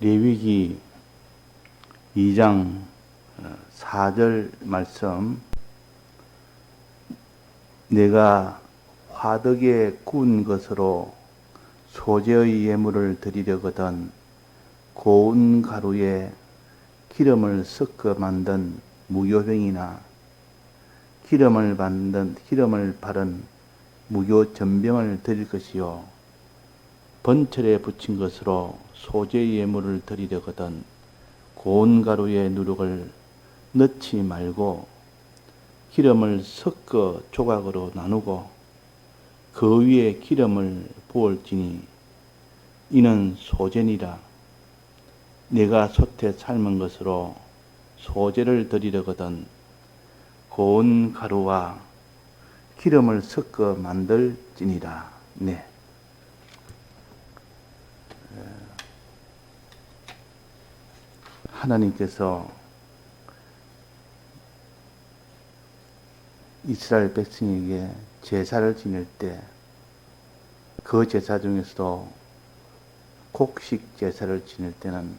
레위기 2장 4절 말씀, 내가 화덕에 구운 것으로 소재의 예물을 드리려거든 고운 가루에 기름을 섞어 만든 무교병이나 기름을 바른 무교 전병을 드릴 것이요, 번철에 붙인 것으로 소재 예물을 드리려거든 고운 가루에 누룩을 넣지 말고 기름을 섞어 조각으로 나누고 그 위에 기름을 부을지니 이는 소재니라. 내가 솥에 삶은 것으로 소재를 드리려거든 고운 가루와 기름을 섞어 만들지니라. 네. 하나님께서 이스라엘 백성에게 제사를 지낼 때 그 제사 중에서도 곡식 제사를 지낼 때는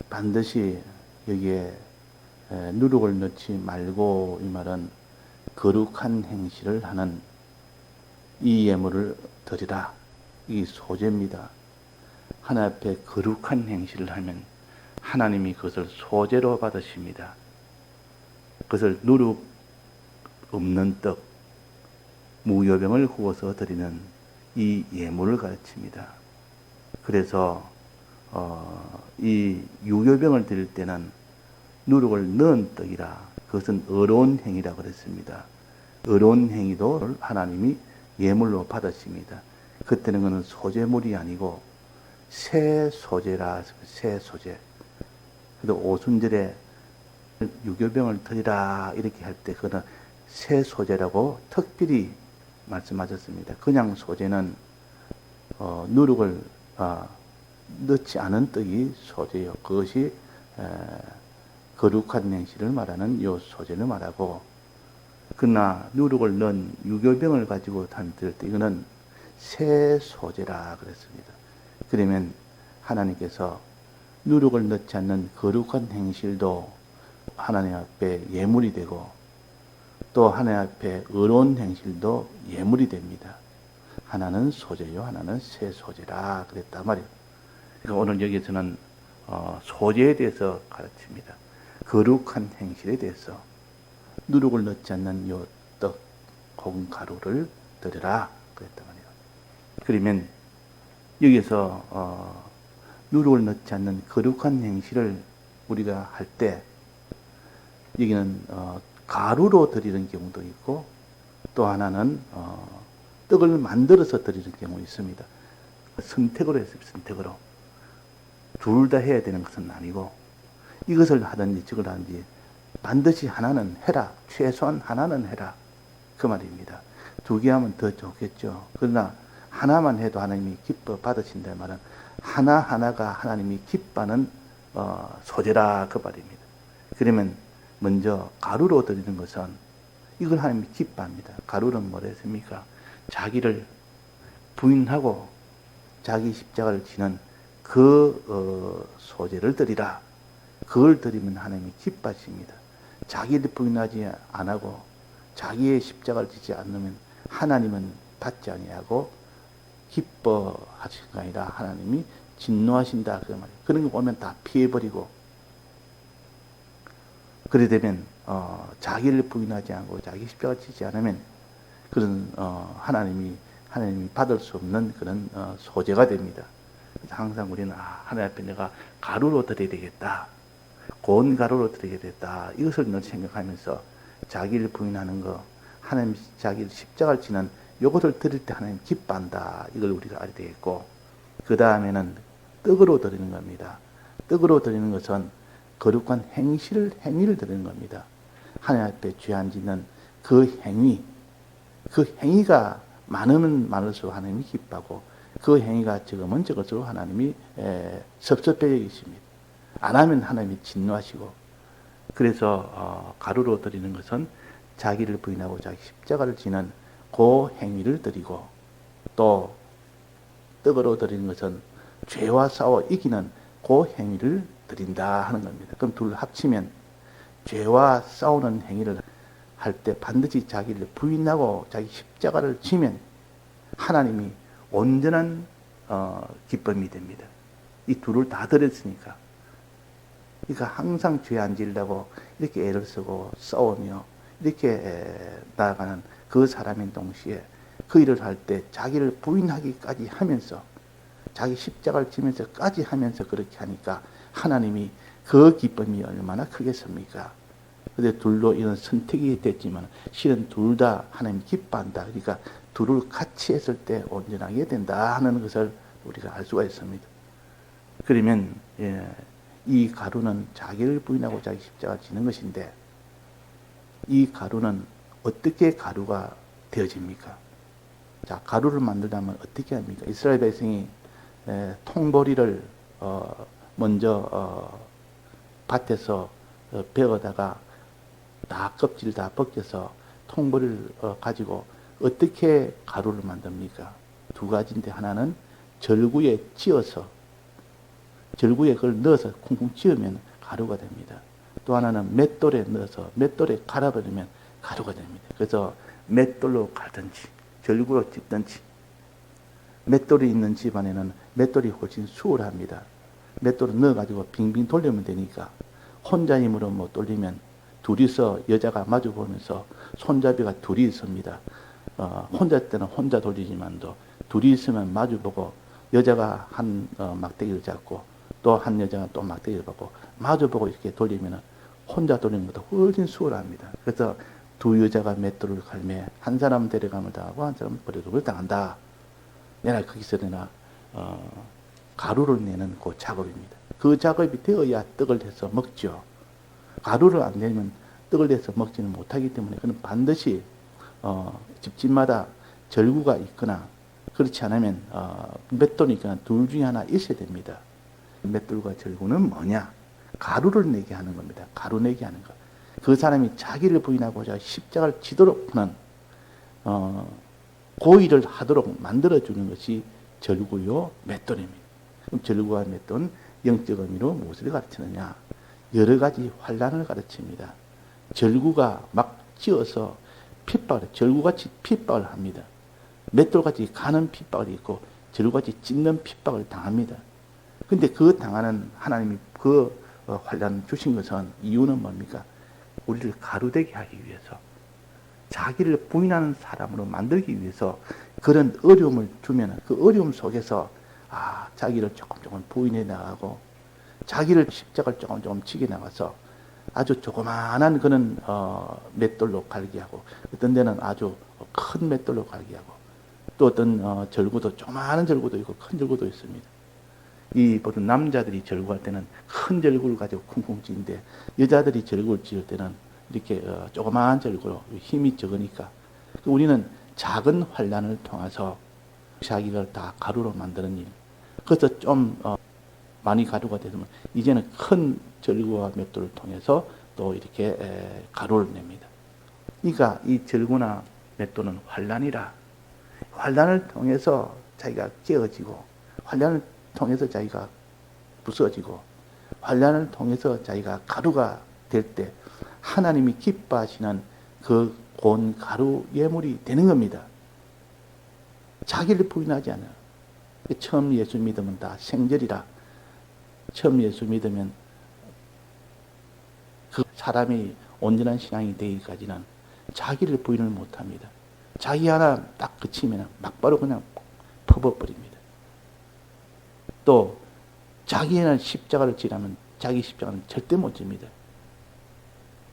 반드시 여기에 누룩을 넣지 말고, 이 말은 거룩한 행실을 하는 이 예물을 드리라. 이 소재입니다. 하나님 앞에 거룩한 행실을 하면 하나님이 그것을 소재로 받으십니다. 그것을 누룩 없는 떡, 무교병을 구워서 드리는 이 예물을 가르칩니다. 그래서 이 유교병을 드릴 때는 누룩을 넣은 떡이라, 그것은 어려운 행위라 그랬습니다. 어려운 행위도 하나님이 예물로 받으십니다. 그때는 그는 소재물이 아니고 새 소재라, 새 소재. 그래서 오순절에 유교병을 드리라 이렇게 할 때 그는 새 소재라고 특별히 말씀하셨습니다. 그냥 소재는 누룩을 넣지 않은 떡이 소재요. 그것이 거룩한 행실을 말하는 요 소재를 말하고, 그러나 누룩을 넣은 유교병을 가지고 드릴 때 이거는 새 소재라 그랬습니다. 그러면 하나님께서 누룩을 넣지 않는 거룩한 행실도 하나님 앞에 예물이 되고, 또 하나님 앞에 의로운 행실도 예물이 됩니다. 하나는 소재요, 하나는 새 소재라 그랬단 말이에요. 그러니까 오늘 여기서는 소재에 대해서 가르칩니다. 거룩한 행실에 대해서 누룩을 넣지 않는 요 떡, 고운 가루를 드려라 그랬단 말이에요. 그러면 여기서 누룩을 넣지 않는 거룩한 행실을 우리가 할 때 여기는 가루로 드리는 경우도 있고, 또 하나는 떡을 만들어서 드리는 경우 있습니다. 선택으로 했습니다. 선택으로. 둘 다 해야 되는 것은 아니고, 이것을 하든지 저걸 하든지 반드시 하나는 해라. 최소한 하나는 해라. 그 말입니다. 두 개 하면 더 좋겠죠. 그러나 하나만 해도 하나님이 기뻐 받으신다는 말은 하나하나가 하나님이 기뻐하는 소재라 그 말입니다. 그러면 먼저 가루로 드리는 것은 이걸 하나님이 기뻐합니다. 가루는 뭐라 했습니까? 자기를 부인하고 자기 십자가를 지는 그 소재를 드리라. 그걸 드리면 하나님이 기뻐하십니다. 자기를 부인하지 안 하고 자기의 십자가를 지지 않으면 하나님은 받지 아니하고 기뻐하실 거 아니라 하나님이 진노하신다 그 말이에요. 그런 거 보면 다 피해버리고, 그래 되면 자기를 부인하지 않고 자기 십자가를 지지 않으면 그런 하나님이 받을 수 없는 그런 소재가 됩니다. 항상 우리는 하나님 앞에 내가 가루로 드려야 되겠다, 고운 가루로 드려야 되겠다, 이것을 늘 생각하면서 자기를 부인하는 거, 하나님 자기 십자가를 지는 이것을 드릴 때 하나님 기뻐한다, 이걸 우리가 알아야 되겠고, 그 다음에는 떡으로 드리는 겁니다. 떡으로 드리는 것은 거룩한 행위를 드리는 겁니다. 하나님 앞에 죄 안 짓는 그 행위가 많으면 많을수록 하나님이 기뻐하고, 그 행위가 적으면 적을수록 하나님이 섭섭해 여기십니다. 안 하면 하나님이 진노하시고, 그래서 가루로 드리는 것은 자기를 부인하고 자기 십자가를 지는 그 행위를 드리고, 또 떡으로 드리는 것은 죄와 싸워 이기는 그 행위를 드린다 하는 겁니다. 그럼 둘 합치면 죄와 싸우는 행위를 할 때 반드시 자기를 부인하고 자기 십자가를 지면 하나님이 온전한 기쁨이 됩니다. 이 둘을 다 드렸으니까. 그러니까 항상 죄 안 지으려고 이렇게 애를 쓰고 싸우며 이렇게 나아가는 그 사람인 동시에 그 일을 할 때 자기를 부인하기까지 하면서 자기 십자가를 지면서까지 하면서 그렇게 하니까 하나님이 그 기쁨이 얼마나 크겠습니까? 근데 둘로 이런 선택이 됐지만 실은 둘 다 하나님 기뻐한다. 그러니까 둘을 같이 했을 때 온전하게 된다 하는 것을 우리가 알 수가 있습니다. 그러면 이 가루는 자기를 부인하고 자기 십자가를 지는 것인데 이 가루는 어떻게 가루가 되어집니까? 자, 가루를 만들려면 어떻게 합니까? 이스라엘 백성이 통보리를 먼저 밭에서 베어다가 다 껍질 다 벗겨서 통보리를 가지고 어떻게 가루를 만듭니까? 두 가지인데 하나는 절구에 찧어서 절구에 그걸 넣어서 쿵쿵 찧으면 가루가 됩니다. 또 하나는 맷돌에 넣어서 맷돌에 갈아버리면 가루가 됩니다. 그래서 맷돌로 갈든지 절구로 찝든지 맷돌이 있는 집안에는 맷돌이 훨씬 수월합니다. 맷돌을 넣어가지고 빙빙 돌리면 되니까 혼자 힘으로 못 돌리면 둘이서 여자가 마주보면서 손잡이가 둘이 있습니다. 혼자 때는 혼자 돌리지만도 둘이 있으면 마주보고 여자가 한 막대기를 잡고 또 한 여자가 또 막대기를 받고 마주보고 이렇게 돌리면 혼자 돌리는 것도 훨씬 수월합니다. 그래서 두 여자가 맷돌을 갈매 한 사람 데려감을 당하고 한 사람은 버려둠을 당한다. 내가 거기서 내나 가루를 내는 그 작업입니다. 그 작업이 되어야 떡을 해서 먹죠. 가루를 안 내면 떡을 내서 먹지는 못하기 때문에 그는 반드시 집집마다 절구가 있거나 그렇지 않으면 맷돌이 있거나 둘 중에 하나 있어야 됩니다. 맷돌과 절구는 뭐냐? 가루를 내게 하는 겁니다. 가루 내게 하는 것. 그 사람이 자기를 부인하고자 십자가를 지도록 푸는 그 일을 하도록 만들어주는 것이 절구요 맷돌입니다. 그럼 절구와 맷돌은 영적 의미로 무엇을 가르치느냐? 여러 가지 환란을 가르칩니다. 절구가 막 찧어서 핍박을, 절구같이 핍박을 합니다. 맷돌같이 가는 핍박이 있고 절구같이 찢는 핍박을 당합니다. 근데 그 당하는 하나님이 그 환란을 주신 것은 이유는 뭡니까? 우리를 가루되게 하기 위해서 자기를 부인하는 사람으로 만들기 위해서 그런 어려움을 주면 그 어려움 속에서 자기를 조금 부인해 나가고 자기를 십자가를 조금 치게 나가서 아주 조그마한 그런 맷돌로 갈게 하고 어떤 데는 아주 큰 맷돌로 갈게 하고 또 어떤 절구도 조그마한 절구도 있고 큰 절구도 있습니다. 이 보통 남자들이 절구할 때는 큰 절구를 가지고 쿵쿵 찌는데 여자들이 절구를 찌을 때는 이렇게 조그마한 절구로 힘이 적으니까 우리는 작은 환란을 통해서 자기를 다 가루로 만드는 일. 그래서 좀 많이 가루가 되면 이제는 큰 절구와 맷돌을 통해서 또 이렇게 가루를 냅니다. 그러니까 이 절구나 맷돌은 환란이라 환란을 통해서 자기가 깨어지고 환란을 통해서 자기가 부서지고 환란을 통해서 자기가 가루가 될 때 하나님이 기뻐하시는 그 곤 가루 예물이 되는 겁니다. 자기를 부인하지 않아요. 처음 예수 믿으면 다 생절이라 처음 예수 믿으면 그 사람이 온전한 신앙이 되기까지는 자기를 부인을 못합니다. 자기 하나 딱 그치면 막바로 그냥 퍼버버립니다. 또 자기는 십자가를 지라면 자기 십자가는 절대 못 집니다.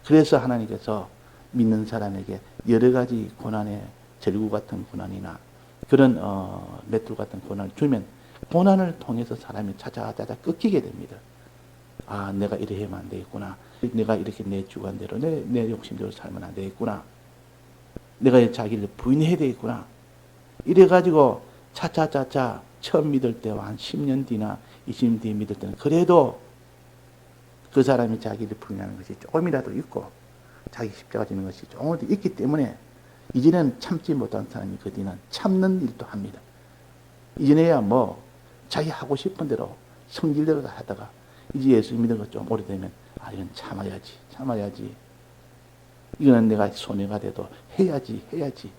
그래서 하나님께서 믿는 사람에게 여러 가지 고난의 절구 같은 고난이나 그런 맷돌 같은 고난을 주면 고난을 통해서 사람이 차차차차 꺾이게 됩니다. 내가 이래 하면 안 되겠구나. 내가 이렇게 내 주관대로 내 욕심대로 살면 안 되겠구나. 내가 자기를 부인해야 되겠구나. 이래가지고 차차차차 처음 믿을 때와 한 10년 뒤나 20년 뒤에 믿을 때는 그래도 그 사람이 자기를 부인하는 것이 조금이라도 있고 자기 십자가 지는 것이 조금이라도 있기 때문에 이전에는 참지 못한 사람이 그 뒤는 참는 일도 합니다. 이전에야 자기 하고 싶은 대로 성질대로 하다가 이제 예수 믿는 거 좀 오래되면 이건 참아야지. 이거는 내가 손해가 돼도 해야지.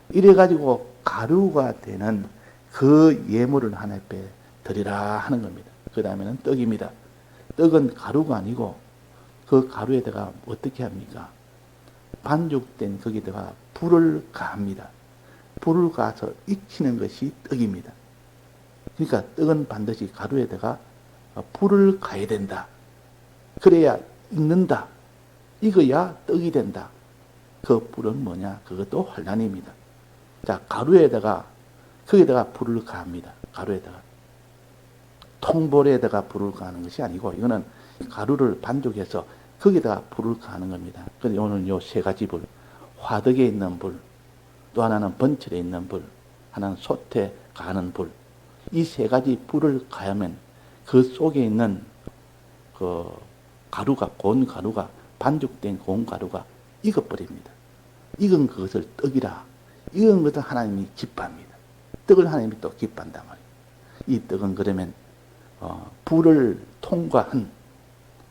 이래가지고 가루가 되는 그 예물을 하나님 앞에 드리라 하는 겁니다. 그 다음에는 떡입니다. 떡은 가루가 아니고 그 가루에다가 어떻게 합니까? 반죽된 거기다가 불을 가합니다. 불을 가서 익히는 것이 떡입니다. 그러니까 떡은 반드시 가루에다가 불을 가야 된다. 그래야 익는다. 익어야 떡이 된다. 그 불은 뭐냐? 그것도 환란입니다. 자, 가루에다가 거기다가 불을 가합니다. 가루에다가 통볼에다가 불을 가하는 것이 아니고 이거는 가루를 반죽해서 거기다가 불을 가하는 겁니다. 그래서 오늘 요 세 가지 불, 화덕에 있는 불, 또 하나는 번철에 있는 불, 하나는 솥에 가하는 불. 이 세 가지 불을 가하면 그 속에 있는 그 가루가, 고운 가루가, 반죽된 고운 가루가 익어버립니다. 익은 그것을 떡이라, 익은 것을 하나님이 기뻐합니다. 떡을 하나님이 또 기뻐한단 말이에요. 이 떡은 그러면 불을 통과한,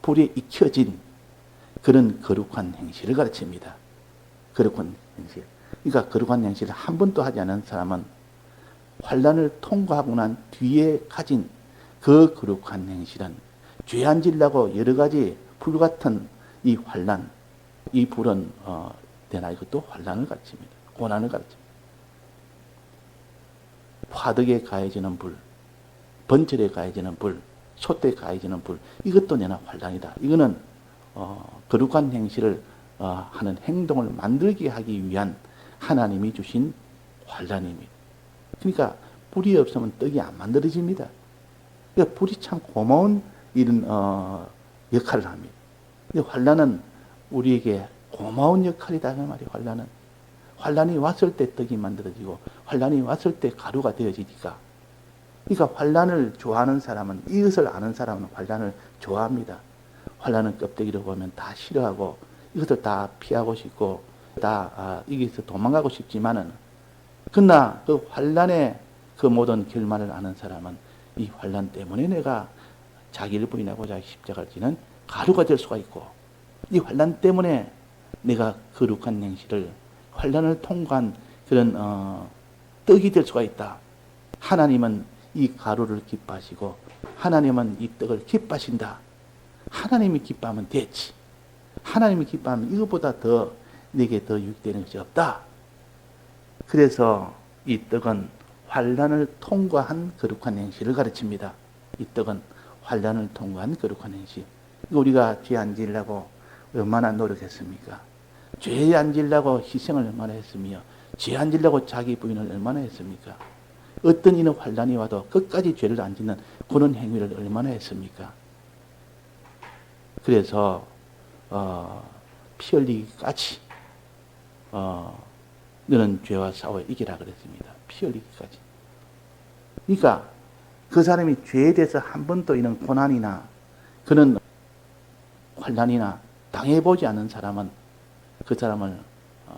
불에 익혀진 그런 거룩한 행실을 가르칩니다. 거룩한 행실. 그러니까 거룩한 행실을 한 번도 하지 않은 사람은 환란을 통과하고 난 뒤에 가진 그 거룩한 행실은 죄 안 지려고 여러 가지 불같은 이 환란, 이 불은 되나 이것도 환란을 가르칩니다. 고난을 가르칩니다. 화덕에 가해지는 불, 번철에 가해지는 불, 솥에 가해지는 불, 이것도 내나 환란이다. 이거는 거룩한 행실을 하는 행동을 만들게 하기 위한 하나님이 주신 환란입니다. 그러니까 불이 없으면 떡이 안 만들어집니다. 그러니까 불이 참 고마운 이런 역할을 합니다. 근데 환란은 우리에게 고마운 역할이다 그 말이에요. 환란이 왔을 때 떡이 만들어지고 환란이 왔을 때 가루가 되어지니까. 그러니까 환란을 좋아하는 사람은, 이것을 아는 사람은 환란을 좋아합니다. 환란은 껍데기로 보면 다 싫어하고 이것을 다 피하고 싶고 다 여기서 도망가고 싶지만은, 그러나 그 환란의 그 모든 결말을 아는 사람은 이 환란 때문에 내가 자기를 부인하고 자기 십자가를 지는 가루가 될 수가 있고, 이 환란 때문에 내가 거룩한 행실을, 환란을 통과한 그런 떡이 될 수가 있다. 하나님은 이 가루를 기뻐하시고 하나님은 이 떡을 기뻐하신다. 하나님이 기뻐하면 됐지. 하나님이 기뻐하면 이것보다 더 내게 더 유익되는 것이 없다. 그래서 이 떡은 환란을 통과한 거룩한 행실을 가르칩니다. 이 떡은 환란을 통과한 거룩한 행실. 우리가 죄 안 지으려고 얼마나 노력했습니까? 죄 안 지으려고 희생을 얼마나 했으며, 죄 안 지으려고 자기 부인을 얼마나 했습니까? 어떤 이는 환란이 와도 끝까지 죄를 안 짓는 그런 행위를 얼마나 했습니까? 그래서 피 흘리기까지 너는 죄와 싸워 이기라 그랬습니다. 피 흘리기까지. 그러니까 그 사람이 죄에 대해서 한 번도 이런 고난이나 그런 환란이나 당해보지 않은 사람은 그 사람을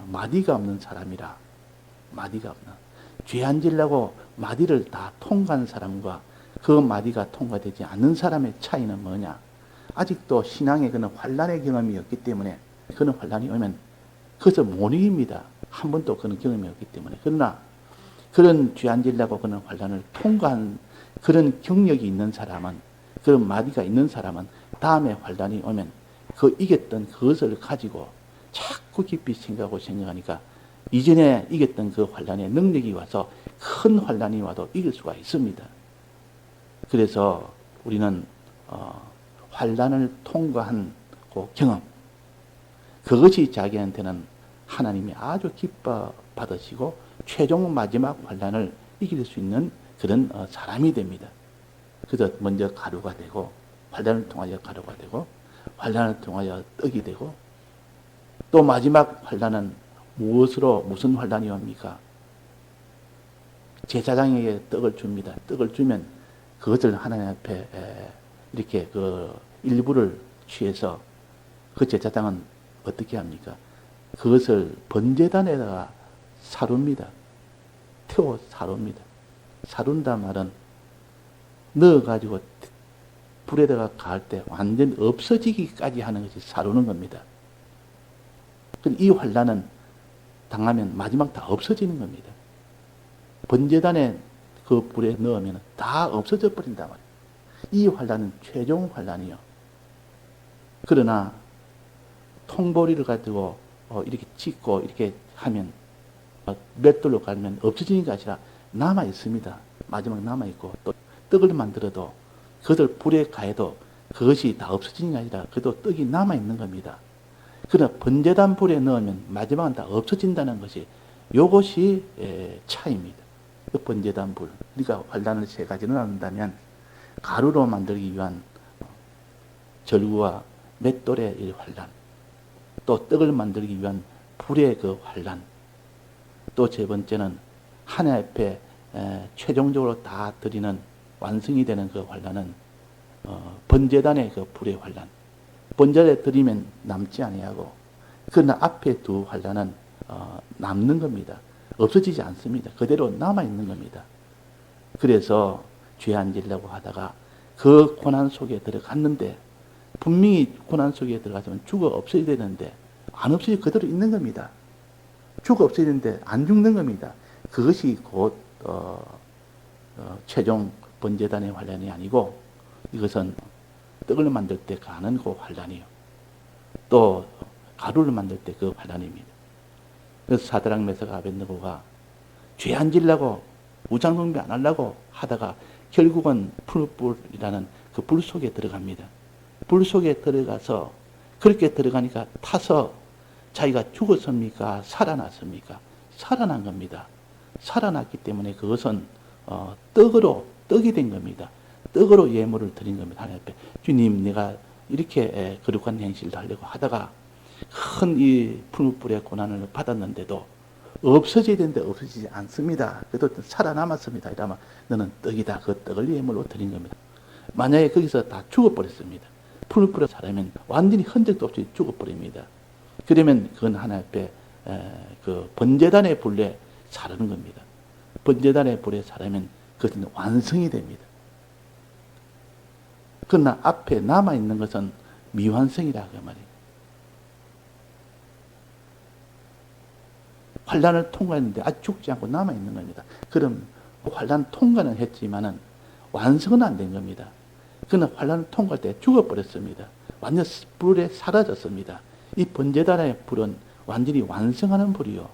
마디가 없는 사람이라. 마디가 없는. 죄 안 지려고 마디를 다 통과한 사람과 그 마디가 통과되지 않는 사람의 차이는 뭐냐? 아직도 신앙의 그런 환란의 경험이 없기 때문에, 그런 환란이 오면 그것을 못 이깁니다. 한 번도 그런 경험이 없기 때문에. 그러나 그런 죄 안 지려고 그런 환란을 통과한 그런 경력이 있는 사람은, 그런 마디가 있는 사람은 다음에 환란이 오면 그 이겼던 그것을 가지고 자꾸 깊이 생각하니까 이전에 이겼던 그 환란의 능력이 와서 큰 환란이 와도 이길 수가 있습니다. 그래서 우리는 환란을 통과한 그 경험, 그것이 자기한테는 하나님이 아주 기뻐 받으시고 최종 마지막 환란을 이길 수 있는 그런 사람이 됩니다. 그래서 먼저 가루가 되고, 환란을 통하여 가루가 되고, 환란을 통하여 떡이 되고, 또 마지막 환란은 무슨 환란이 옵니까? 제사장에게 떡을 줍니다. 떡을 주면 그것을 하나님 앞에 이렇게 그 일부를 취해서 그 제사장은 어떻게 합니까? 그것을 번제단에다가 사룹니다. 태워 사룹니다. 사룬다 말은 넣어가지고 불에다가 가할 때 완전 없어지기까지 하는 것이 사루는 겁니다. 이 환란은 당하면 마지막 다 없어지는 겁니다. 번제단에 그 불에 넣으면 다 없어져 버린단 말이에요. 이 환란은 최종 환란이요. 그러나 통보리를 가지고 이렇게 찍고 이렇게 하면 맷돌로 가면 없어지는 게 아니라 남아 있습니다. 마지막 남아 있고 또 떡을 만들어도 그것을 불에 가해도 그것이 다 없어지는 게 아니라 그래도 떡이 남아 있는 겁니다. 그러나 번제단 불에 넣으면 마지막은 다 없어진다는 것이 이것이 차이입니다. 그 번제단 불. 그러니까 환란을 세 가지로 나눈다면 가루로 만들기 위한 절구와 맷돌의 이 환란, 또 떡을 만들기 위한 불의 그 환란, 또 세 번째는 하나님 앞에 최종적으로 다 드리는 완성이 되는 그 환란은 번제단의 그 불의 환란. 번제단에 드리면 남지 아니하고, 그러나 앞에 두 환란은 남는 겁니다. 없어지지 않습니다. 그대로 남아 있는 겁니다. 그래서 죄 안 지려고 하다가 그 고난 속에 들어갔는데, 분명히 고난 속에 들어가면 죽어 없어야 되는데 안 없어져 그대로 있는 겁니다. 죽어 없어야 되는데 안 죽는 겁니다. 그것이 곧 최종 번제단의 환란이 아니고, 이것은 떡을 만들 때 가는 그 환란이요, 또 가루를 만들 때 그 환란입니다. 그래서 사드락 메삭 아벳느고가 죄 안 지려고 우상숭배 안 하려고 하다가 결국은 풀불이라는 그 불 속에 들어갑니다. 불 속에 들어가서 그렇게 들어가니까 타서 자기가 죽었습니까? 살아났습니까? 살아난 겁니다. 살아났기 때문에 그것은 떡이 된 겁니다. 떡으로 예물을 드린 겁니다. 하나님 앞에 주님, 내가 이렇게 거룩한 행실을 하려고 하다가 큰 이 풀무불의 고난을 받았는데도 없어져야 되는데 없어지지 않습니다. 그래도 살아남았습니다. 이러면 너는 떡이다. 그 떡을 예물로 드린 겁니다. 만약에 거기서 다 죽어버렸습니다. 풀무불에 살아면 완전히 흔적도 없이 죽어버립니다. 그러면 그건 하나님 앞에 그 번제단의 불에 사르는 겁니다. 번제단의 불에 사르면 그것은 완성이 됩니다. 그러나 앞에 남아있는 것은 미완성이라 그 말이에요. 환란을 통과했는데 아직 죽지 않고 남아있는 겁니다. 그럼 환란 통과는 했지만은 완성은 안 된 겁니다. 그러나 환란을 통과할 때 죽어버렸습니다. 완전 불에 사라졌습니다. 이 번제단의 불은 완전히 완성하는 불이요.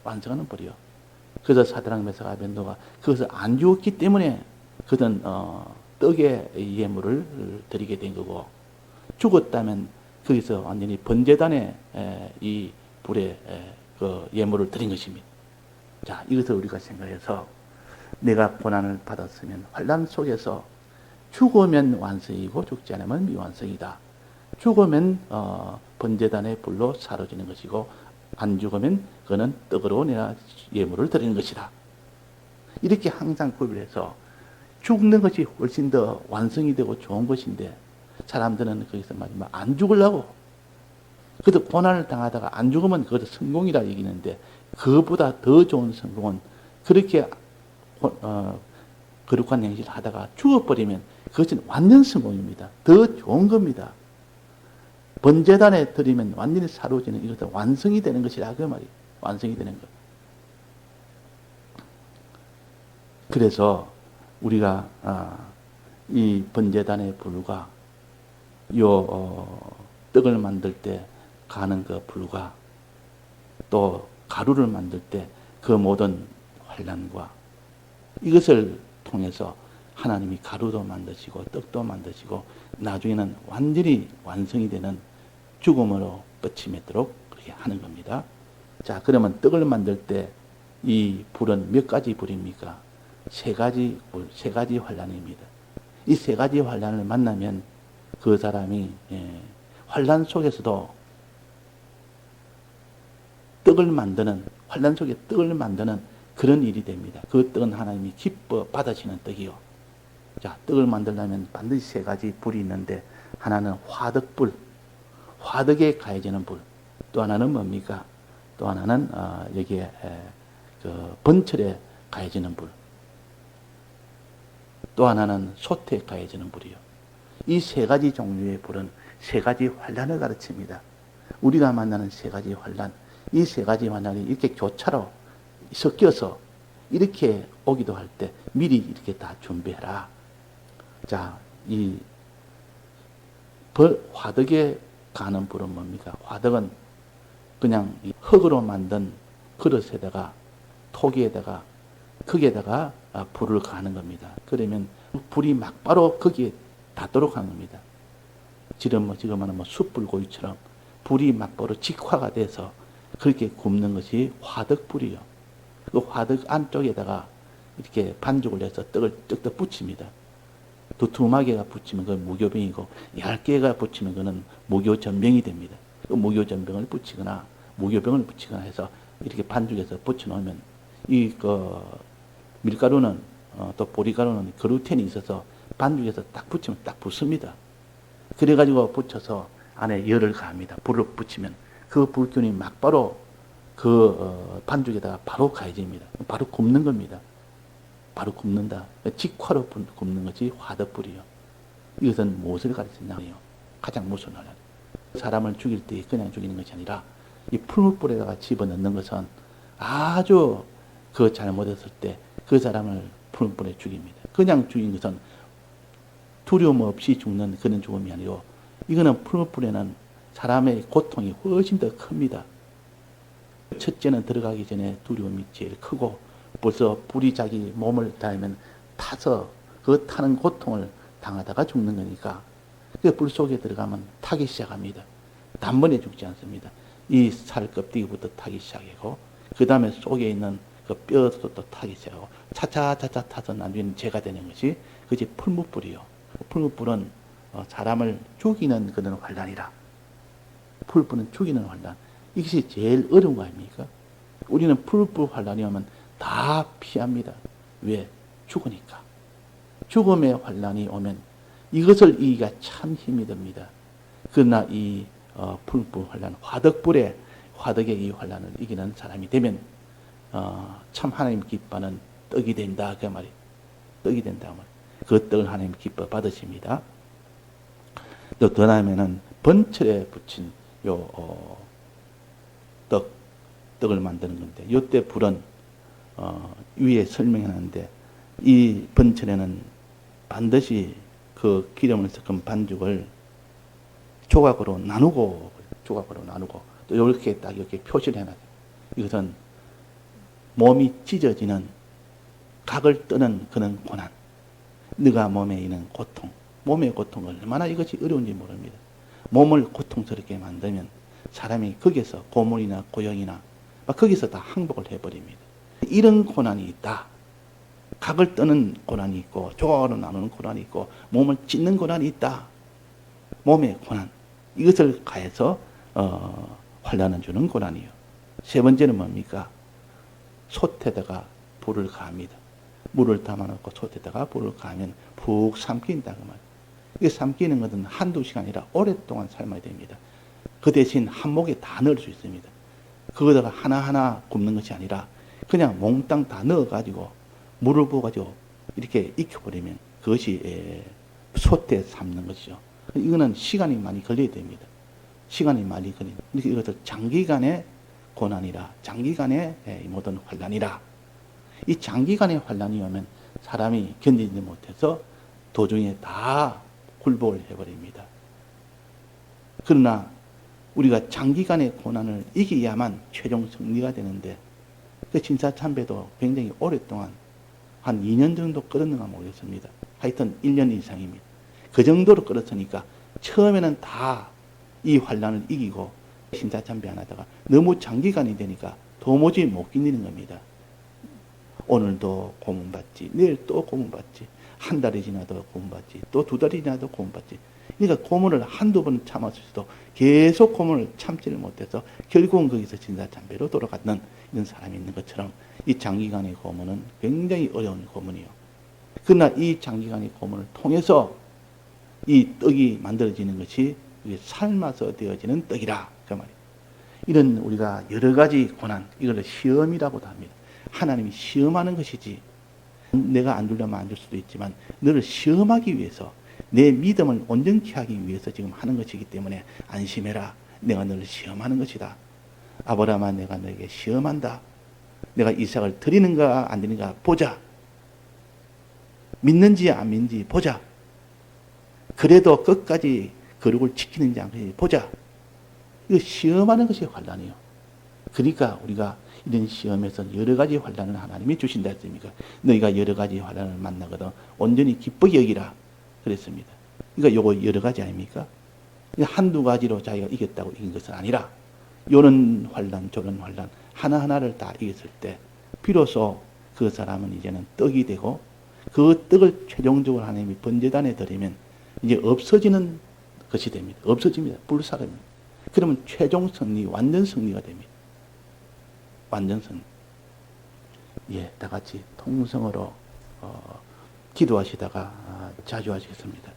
완성하는 불이요. 그래서 사드락 메삭 아벳느고가 그것을 안 죽었기 때문에 그들은 떡의 예물을 드리게 된 거고, 죽었다면 거기서 완전히 번제단의 이 불에 그 예물을 드린 것입니다. 자, 이것을 우리가 생각해서 내가 고난을 받았으면 환란 속에서 죽으면 완성이고 죽지 않으면 미완성이다. 죽으면 번제단의 불로 사라지는 것이고, 안 죽으면 그는 떡으로 내가 예물을 드리는 것이다. 이렇게 항상 구별해서 죽는 것이 훨씬 더 완성이 되고 좋은 것인데, 사람들은 거기서 말이면 안 죽으려고, 그래도 고난을 당하다가 안 죽으면 그것도 성공이라 얘기하는데, 그것보다 더 좋은 성공은 그렇게 거룩한 행실을 하다가 죽어버리면 그것은 완전 성공입니다. 더 좋은 겁니다. 번제단에 드리면 완전히 사로지는 이것도 완성이 되는 것이라 그 말이에요. 완성이 되는 것. 그래서 우리가 이 번제단의 불과 떡을 만들 때 가는 그 불과 또 가루를 만들 때 그 모든 환란과 이것을 통해서 하나님이 가루도 만드시고 떡도 만드시고 나중에는 완전히 완성이 되는 죽음으로 뻗치 맺도록 그렇게 하는 겁니다. 자, 그러면 떡을 만들 때 이 불은 몇 가지 불입니까? 세 가지 불, 세 가지 환란입니다. 이 세 가지 환란을 만나면 그 사람이 환란 속에서도 떡을 만드는, 환란 속에 떡을 만드는 그런 일이 됩니다. 그 떡은 하나님이 기뻐 받으시는 떡이요. 자, 떡을 만들려면 반드시 세 가지 불이 있는데, 하나는 화덕불, 화덕에 가해지는 불. 또 하나는 뭡니까? 또 하나는 여기에 그 번철에 가해지는 불. 또 하나는 솥에 가해지는 불이요. 이 세 가지 종류의 불은 세 가지 환란을 가르칩니다. 우리가 만나는 세 가지 환란, 이 세 가지 환란이 이렇게 교차로 섞여서 이렇게 오기도 할 때 미리 이렇게 다 준비해라. 자, 이 화덕에 가는 불은 뭡니까? 화덕은 그냥 흙으로 만든 그릇에다가 토기에다가 거기에다가 불을 가는 겁니다. 그러면 불이 막바로 거기에 닿도록 하는 겁니다. 지금 하는 숯불고기처럼 불이 막바로 직화가 돼서 그렇게 굽는 것이 화덕불이요. 그 화덕 안쪽에다가 이렇게 반죽을 내서 떡을 떡떡 붙입니다. 두툼하게가 붙이면 그건 무교병이고 얇게가 붙이면 그는 무교전병이 됩니다. 그 무교전병을 붙이거나 무교병을 붙이거나 해서 이렇게 반죽해서 붙여놓으면 이 밀가루는 또 보리가루는 그루텐이 있어서 반죽에서 딱 붙이면 딱 붙습니다. 그래가지고 붙여서 안에 열을 가합니다. 불을 붙이면 그 불균이 막바로 반죽에다가 바로 가해집니다. 바로 굽는 겁니다. 바로 굽는다. 직화로 굽는 것이 화덕불이요. 이것은 무엇을 가르치냐고요? 가장 무서운 하나. 사람을 죽일 때 그냥 죽이는 것이 아니라 이 풀무불에다가 집어넣는 것은 아주 잘못했을 때 그 사람을 풀무불에 죽입니다. 그냥 죽인 것은 두려움 없이 죽는 그런 죽음이 아니고 이거는 풀무불에는 사람의 고통이 훨씬 더 큽니다. 첫째는 들어가기 전에 두려움이 제일 크고 벌써 불이 자기 몸을 닿으면 타서 그 타는 고통을 당하다가 죽는 거니까 그 불 속에 들어가면 타기 시작합니다. 단번에 죽지 않습니다. 이 살 껍데기부터 타기 시작하고 그 다음에 속에 있는 그 뼈도 또 타기 시작하고 차차차차 타서 나중에는 죄가 되는 것이 그것이 풀무불이요. 풀무불은 사람을 죽이는 그런 환란이라. 풀무불은 죽이는 환란. 이것이 제일 어려운 거 아닙니까? 우리는 풀무불 환란이 오면 다 피합니다. 왜? 죽으니까. 죽음의 환란이 오면 이것을 이기기가 참 힘이 듭니다. 그러나 이 풀무불 환란, 화덕의 이 환란을 이기는 사람이 되면 참 하나님 기뻐하는 떡이 된다 그 말이. 떡이 된다 그 말. 그 떡을 하나님 기뻐 받으십니다. 또 더 나아가면은 번철에 붙인 떡을 만드는 건데 이때 불은 위에 설명하는데 이 번철에는 반드시 그 기름을 섞은 반죽을 조각으로 나누고 또 이렇게 딱 이렇게 표시를 해놔요. 이것은 몸이 찢어지는 각을 뜨는 그런 고난, 너가 몸에 있는 고통, 몸의 고통을 얼마나 이것이 어려운지 모릅니다. 몸을 고통스럽게 만들면 사람이 거기서 고문이나 고용이나 거기서 다 항복을 해버립니다. 이런 고난이 있다. 각을 뜨는 고난이 있고 조각으로 나누는 고난이 있고 몸을 찢는 고난이 있다. 몸의 고난. 이것을 가해서 환란을 주는 고난이요. 세 번째는 뭡니까? 솥에다가 불을 가합니다. 물을 담아놓고 솥에다가 불을 가하면 푹 삼킨다 그 말. 이게 삼키는 것은 한두 시간이라 오랫동안 삶아야 됩니다. 그 대신 한목에 다 넣을 수 있습니다. 그거다가 하나하나 굽는 것이 아니라 그냥 몽땅 다 넣어가지고 물을 부어가지고 이렇게 익혀버리면 그것이 솥에 삶는 것이죠. 이거는 시간이 많이 걸려야 됩니다. 시간이 많이 걸리는. 이것을 장기간의 고난이라, 장기간의 모든 환란이라. 이 장기간의 환란이 오면 사람이 견디지 못해서 도중에 다 굴복을 해버립니다. 그러나 우리가 장기간의 고난을 이겨야만 최종 승리가 되는데 그 진사참배도 굉장히 오랫동안 한 2년 정도 끌었는가 모르겠습니다. 하여튼 1년 이상입니다. 그 정도로 끌었으니까 처음에는 다 이 환란을 이기고 신사참배 안 하다가 너무 장기간이 되니까 도무지 못 견디는 겁니다. 오늘도 고문받지, 내일 또 고문받지, 한 달이 지나도 고문받지, 또 두 달이 지나도 고문받지. 그러니까 고문을 한두 번 참았을지도 계속 고문을 참지를 못해서 결국은 거기서 진사참배로 돌아가는 이런 사람이 있는 것처럼 이 장기간의 고문은 굉장히 어려운 고문이요. 그러나 이 장기간의 고문을 통해서 이 떡이 만들어지는 것이 삶아서 되어지는 떡이라 그 말이에요. 이런 우리가 여러 가지 고난, 이걸 시험이라고도 합니다. 하나님이 시험하는 것이지 내가 안 주려면 안 줄 수도 있지만 너를 시험하기 위해서 내 믿음을 온전케 하기 위해서 지금 하는 것이기 때문에 안심해라. 내가 너를 시험하는 것이다. 아브라함아 내가 너에게 시험한다. 내가 이삭을 드리는가 안 드리는가 보자. 믿는지 안 믿는지 보자. 그래도 끝까지 거룩을 지키는지 안 지키는지 보자. 이거 시험하는 것이 환난이에요. 그러니까 우리가 이런 시험에서 여러 가지 환난을 하나님이 주신다 했습니까? 너희가 여러 가지 환난을 만나거든 온전히 기쁘게 여기라 그랬습니다. 그러니까 요거 여러 가지 아닙니까? 한두 가지로 자기가 이겼다고 이긴 것은 아니라 요런 환난 저런 환난 하나하나를 다 이겼을 때 비로소 그 사람은 이제는 떡이 되고 그 떡을 최종적으로 하나님이 번제단에 드리면 이제 없어지는 것이 됩니다. 없어집니다. 불사릅니다. 그러면 최종 승리, 완전 승리가 됩니다. 완전 승리. 예, 다 같이 통성으로 기도하시다가 자주 하시겠습니다.